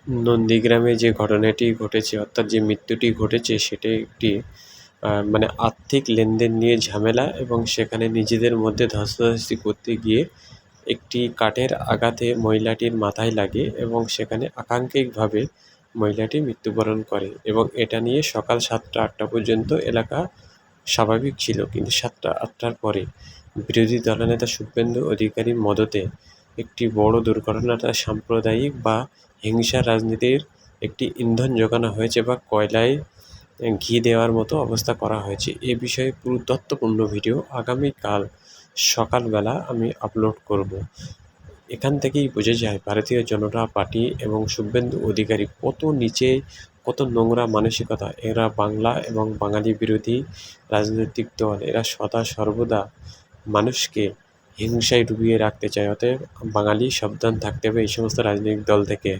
নন্দীগ্রামে যে ঘটনাটি ঘটেছে অর্থাৎ যে মৃত্যুটি ঘটেছে সেটি একটি মানে আর্থিক লেনদেন নিয়ে ঝামেলা এবং সেখানে নিজেদের মধ্যে ধস্তাধস্তি করতে গিয়ে একটি কাঠের আঘাতে মহিলাটির মাথায় লাগে এবং সেখানে আকাঙ্ক্ষিকভাবে মহিলাটি মৃত্যুবরণ করে এবং এটা নিয়ে সকাল ৭টা-৮টা পর্যন্ত এলাকা স্বাভাবিক ছিল, কিন্তু ৭টা-৮টার পরে বিরোধী দলনেতা শুভেন্দু অধিকারীর মদতে একটি বড় দুর্ঘটনাটা সাম্প্রদায়িক বা হিংসা রাজনীতির একটি ইন্ধন যোগানো হয়েছে বা কয়লায় ঘি দেওয়ার মতো অবস্থা করা হয়েছে। এ বিষয়ে পুরো তথ্যপূর্ণ ভিডিও আগামীকাল সকালবেলা আমি আপলোড করব। এখান থেকেই বোঝা যায় ভারতীয় জনতা পার্টি এবং শুভেন্দু অধিকারী কত নিচে, কত নোংরা মানসিকতা। এরা বাংলা এবং বাঙালি বিরোধী রাজনৈতিক দল। এরা সদা সর্বদা মানুষকে হিংসায় ডুবিয়ে রাখতে চায়। অতএব বাঙালি সাবধান থাকতে হবে এই সমস্ত রাজনৈতিক দল থেকে।